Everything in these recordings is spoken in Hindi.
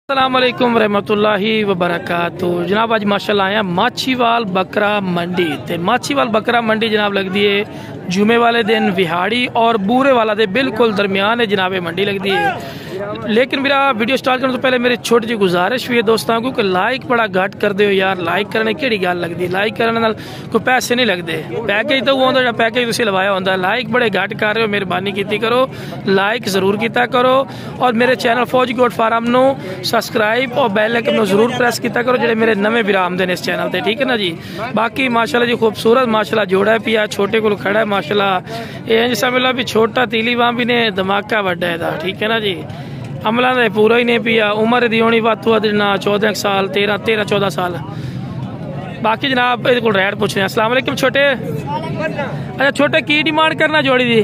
अस्सलामुअलैकुम रहमतुल्लाहि व बरकातुहू। जनाब अज माशाल्लाह आया माछीवाल बकरा मंडी ते माछीवाल बकरा मंडी जनाब लगती है जुमे वाले दिन विहाड़ी और बूरे वाला दे बिल्कुल दरमियान है जनाब मंडी लगती है। लेकिन मेरा वीडियो स्टार्ट करने तो पहले मेरी छोटी जी गुजारिश भी है दोस्तों को कि लाइक बड़ा घट कर दो यार। लाइक करने की गल लगती, लाइक करने नाल कोई पैसे नहीं लगते। पैकेज तो वो होंदा जो पैकेज तुसीं लवाया होंदा। लाइक बड़े घट कर रहे हो, मेहरबानी कीती करो, लाइक जरूर किया करो और मेरे चैनल फौजी गोट फार्म नो सबसक्राइब और बैल आइकन जरूर प्रेस किया करो जो मेरे नवे भी आमदे ने इस चैनल ते, ठीक है ना जी। बाकी माशाल्लाह जी खूबसूरत माशाल्लाह जोड़ा है पिया छोटे को खड़ा है माशाल्लाह। ये समझ भी छोटा तीली वहां भी ने धमाका वड्डा है, ठीक है ना जी। अमला ने पूरा ही नहीं पिया, उम्र दी होनी वध तो ना 14 साल 13-14 साल। बाकी जनाब ये रेट पूछने। अस्सलाम वालेकुम छोटे। अच्छा छोटे की डिमांड करना जोड़ी दी?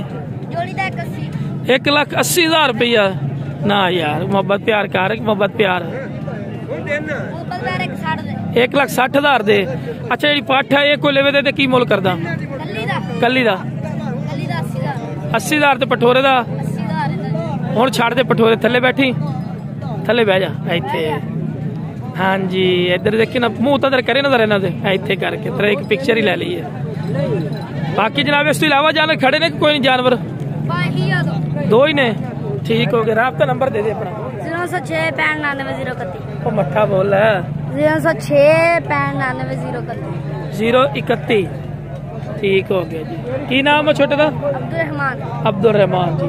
1,80,000 रुपया ना यार, मोहब्बत प्यार कर, मोहब्बत प्यार 1,60,000 दे। अच्छा जी पाठा ये कोई लेवे दे की मुल करदा? कली दा 80,000 ते पठोरे दा हुण छड़ दे। पठोरे थले बैठी, थले बह जा इत्थे। हाँ जी इधर देखी ना मुंह तो करे ना इन्हां दे इत्थे करके तेरा एक पिक्चर ही ले ली है। बाकी जनाब इस तो इलावा जानवर खड़े ने कोई नहीं? जानवर दो ही ने, ठीक हो गया। राब्ता नंबर दे दे अपना। 006 95 031। मट्ठा बोल है। 006 95 031। ठीक हो गया जी। की नाम है छोटे का? अब्दुल रहमान जी।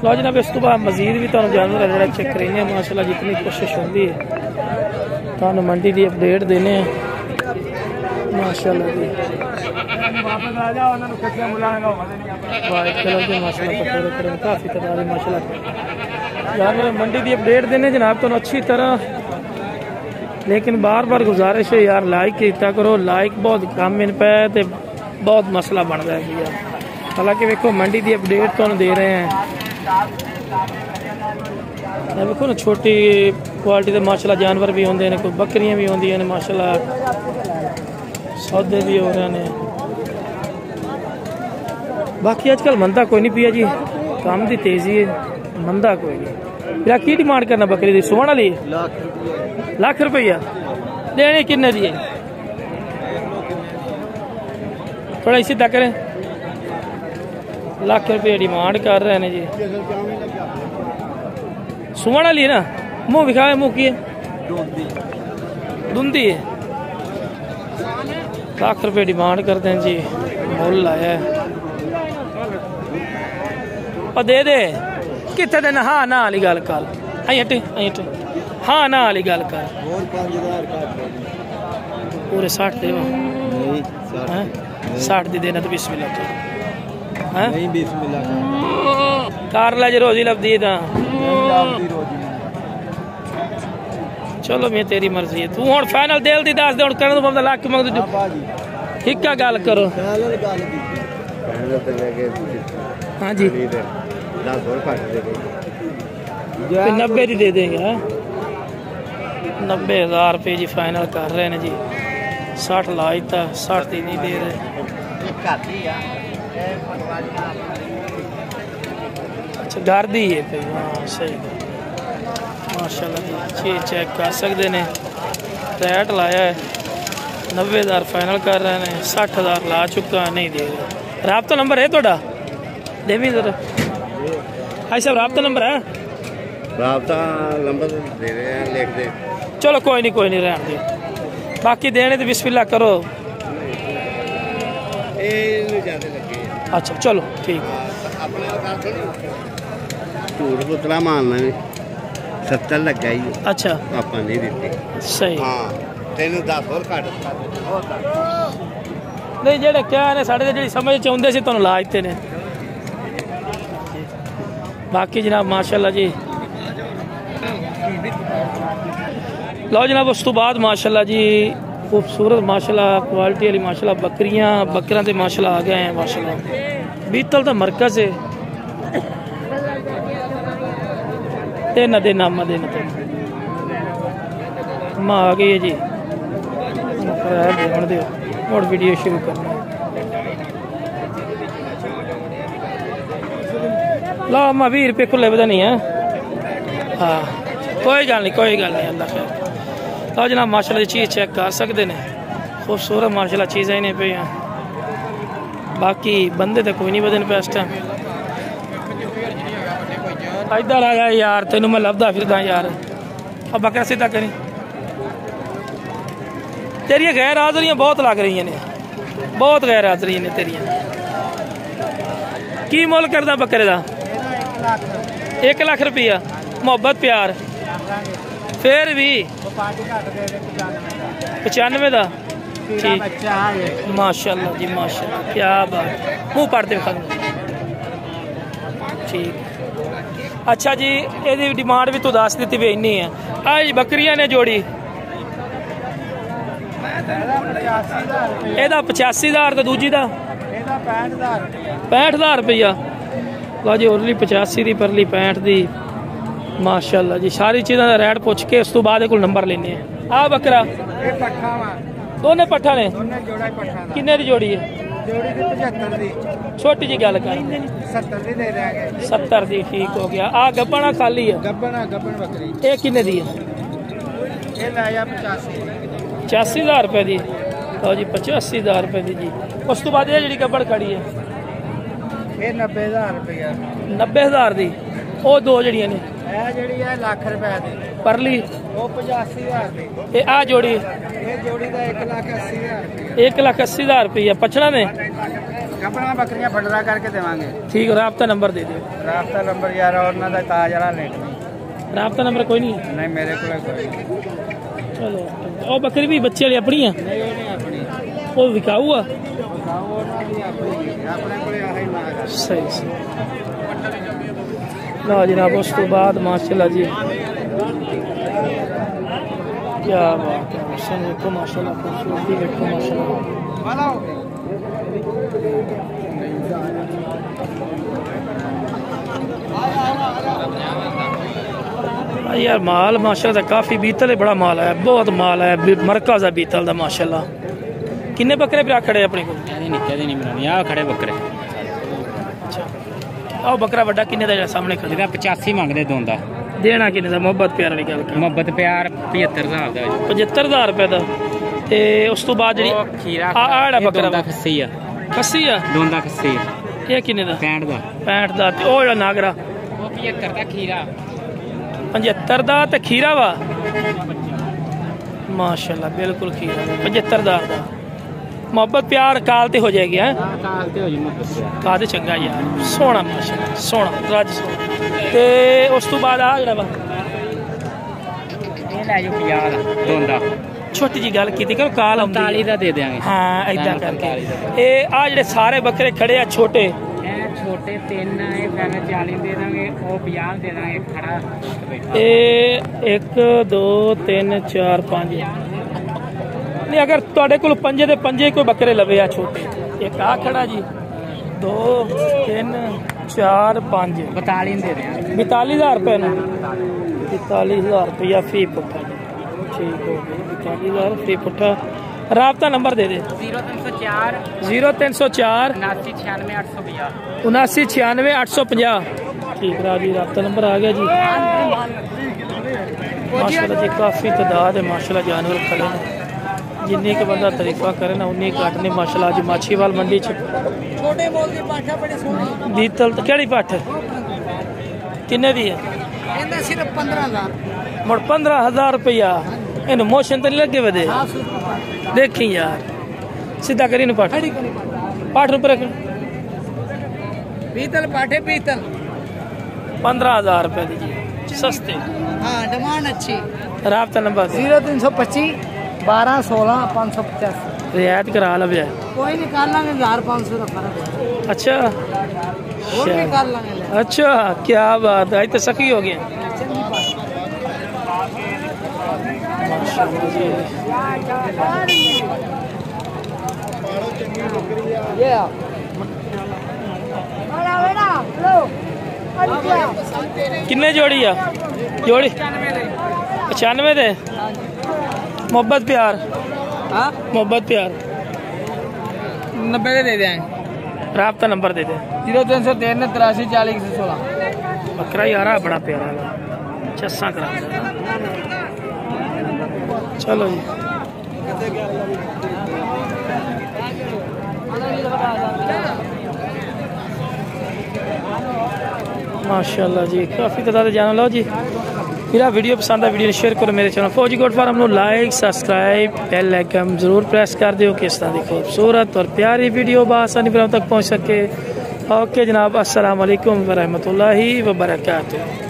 लो जनाब इस तो बाद मजीद भी तुहानू जानवर चेक करेंगे माशाल्लाह जितनी कोशिश होती है तुहानू मंडी की अपडेट देने माशाल्लाह जी। वाइट कलर के माशाल्लाह काफी तादाद माशाल्लाह जानवर मंडी की अपडेट देने जनाब तुहानू अच्छी तरह। लेकिन बार बार गुजारिश है यार लाइक किया करो, लाइक बहुत कम इन पे ते बहुत मसला बनता है भैया। हालांकि देखो मंडी की अपडेट तो दे रहे हैं। देखो ना छोटी क्वालिटी के माशाल्लाह जानवर भी होंगे ने, कोई बकरियां भी होंगी ने माशाल्लाह, सौदे भी हो रहे हैं। बाकी आजकल मंदा कोई नहीं पिया जी, काम की तेजी है, मंदा कोई नहीं। फिर की डिमांड करना बकरी की? सुवण वाली लाख रुपया देने किन्ने दी है? थोड़ा इसी तक करें। लाख रुपये डिमांड कर रहे हैं जी। सुवण वाली है ना? मुंह विखाए, मुंह की धुंधी है। लाख रुपये डिमांड करते हैं जी, मुल लाया है और दे दे कितने दिन। हाँ ना वाली गल कर हट। हाँ ना वाली गल कर पूरे 60 दे 60 दी देना तो बिस्मिल्लाह कार ला जो रोजी लभदी है। चलो मैं तेरी मर्जी है, तू हुण फाइनल दिल दी दस दे। हुण करन तो लाख मंग दे हिक्का गल करो। हाँ जी 90 दी दे देंगे। 90,000 रुपये जी फाइनल कर रहे हैं जी। 60 लाज था, 60 दी नहीं दे रहे। अच्छा घर दी है भाई। हाँ सही माशाल्लाह जी, अच्छी चेक कर सकते हैं। रेट लाया है 90,000 फाइनल कर रहे हैं। 60,000 ला चुका नहीं दे रहे। राब्ता नंबर है थोड़ा? देवी जरा भाई साहब राब्ता नंबर है? राब्ता नंबर दे रहे हैं, लिख दे। चलो कोई नहीं रहने दे। बाकी देने तो बिस्मिल्लाह करो। अच्छा चलो ठीक। झूठ पुतला मारना भी 70 लगा ही। अच्छा आप नहीं देते सही। हाँ तेन 10 और घट नहीं जेडे क्या ने साढ़े जी समझ चाहते सी तुहानू ला दिते ने। बाकी जनाब माशाल्लाह जी लो जनाब उस तो बाद माशाल्लाह जी खूबसूरत माशाल्लाह क्वालिटी वाली माशाल्लाह बकरियां ते माशाल्लाह आ गए हैं माशाल्लाह। बीतल तो मरकज है देना देना अम्मा देना अम्मा आ गई है जी। और वीडियो शुरू करना ला अम्मा 20 रुपये खुले बता नहीं है। हाँ कोई गल नहीं अल्लाह खैर। तो जनाब माशाल्लाह चीज़ चेक कर सकते हैं, खूबसूरत माशाल्लाह चीज़ें इन्हें पे हैं। बाकी बंदे तो कोई नहीं बदन पे इस टाइम। इधर आ गया यार, तेन मैं लभदा फिरदा यार। अब बकरा सीधा करी, तेरिया गैर हाजरियाँ बहुत लग रही ने, बहुत गैर हाजरियाँ ने तेरिया। की मुल करदा बकरे का? 1 लाख रुपया। मोहब्बत प्यार फिर भी 95 का। ठीक माशाल्लाह जी माशाल्लाह, क्या बात। मुँह पढ़ते ठीक। अच्छा जी, ये डिमांड भी तू दस दी भी इन्नी है। आज बकरियां ने जोड़ी एदा 85,000 तो दूजी का 65,000 रुपया। लो जी उरली 85 दी, परली 65 दी। माशाल्लाह जी, सारी चीज़ों का रेट पुछ के उस तो बाद को नंबर लेने हैं। आ बकरा दोने पट्ठा ने किन्ने दी जोड़ी है? छोटी जी गल कर 70 दी। ठीक हो गया। आ गब्बना खाली है? ये किन्ने दी है? 85,000 रुपए दी। लो जी 85,000 रुपए दी जी। उस तो बाद ये जी गब्बड़ खड़ी है 90,000 रुपया। 90,000 दी। वो दो जड़ियां ने लाख रुपए दी। परली 85,000 दी। आ जोड़ी जोड़ी का 1,80,000। 1,80,000 रुपया। पछड़ा ने कपड़ा बकरियां फटरा करके देवांगे। ठीक। राब्ता नंबर दे दो। राब्ता नंबर यार और ना ताज वाला लेट राब्ता नंबर कोई नहीं है? नहीं मेरे को कोई। चलो और बकरी भी बच्चे वाली अपनी है? वो विकाऊ है? सही सही। लो जनाब उस तो बाद माशाल्लाह जी क्या बात है। हुसन देखो माशाल्लाह, खूबसूरती देखो माशाल्लाह। यार माल माशाल्लाह काफ़ी बीतल है, बड़ा माल है, बहुत माल है मरकज़ है बीतल का माशाल्लाह। किन्ने बकरे पे खड़े अपने को? खड़े बकरे। अच्छा आओ बकरा बड़ा किन्ने का सामने खड़े? 85 मंगते दोंदा। देना किन्ने का? मोहब्बत प्यार वाली गल। मोहब्बत प्यार 75,000 का। 75,000 रुपए का। ते उस तो बाद जी आड़ा बकरा खस्सी है। खस्सी है दोंदा खस्सी है। ये किन्ने का? 65 का। 65 का। ते ओ जेड़ा नागरा 75 का खीरा। 75 का ते खीरा वा माशाल्लाह बिल्कुल खीरा 75,000 का। मोहब्बत प्यार काल ते हो जाएगी है? काल ते चंगा यार, सोना माशाल्लाह सोना रज सोना। ते उस तो बाद आ जेड़ा वा ये ले जो 50 दोंदा। छोटी जी गल की करो काल 45 का दे देंगे। हाँ इदा करके। ये आ जेड़े सारे बकरे खड़े आ छोटे छोटे 3 है 40 दे देंगे, वो 50 दे देंगे खड़ा। ये 1 2 3 4 5 नहीं, अगर तुहाडे कोल पंजे दे पंजे कोई बकरे लवे आ छोटे। एक आ खड़ा जी 2 3 4 5 42 दे देंगे। 42,000 रुपए ना? 42,000 रुपया फी पुट्ठा। ठीक हो गया 42,000 फी पुट्ठा। राब्ता नंबर दे दे। 0304 0304 79 850। ठीक राजी राब्ता नंबर आ गया जी। माशाल्लाह जी काफ़ी तादाद है माशाल्लाह जानवर खड़े हैं। जिन्नी के बंदा तरीफा करे ना उन्नी घट ने माशाल्लाह। अज माछीवाल मंडी बीतल केड़ी पट्ठ किन्ने दी है? सिर्फ 15,000। मुड़ 15,000 रुपया। इन मोशन तो नहीं लगे वे? देखी यार सीधा करी न पाठ पाठ ऊपर पीतल पाठे पीतल 15,000 रुपए दीजिए सस्ते। हाँ डिमांड अच्छी। राब्ता नंबर 0325 12 16 550। रियायत करा लो भैया। कोई निकाल लेंगे 1500 का फर्क है। अच्छा और निकाल लेंगे। अच्छा क्या बात है, तो सखी हो गया किन्ने जोड़ी है? जोड़ी 95 दे। मोहब्बत प्यार मोहब्बत प्यार 90 दे दें। राब्ता नंबर दे दे। 0303 83 40 116। बकरा यार बड़ा प्यारा चस्सा करा चलो जी माशाल्लाह जी काफ़ी तादाद जान लो जी। मेरा वीडियो पसंद है वीडियो शेयर करो मेरे चैनल फौजी गोट फार्म को लाइक सब्सक्राइब बेल आइकन जरूर प्रेस कर दियो कि इस तरह की खूबसूरत और प्यारी वीडियो बआसानी तक पहुँच सके। ओके जनाब अस्सलाम वालेकुम व रहमतुल्लाहि व बरकातुहू।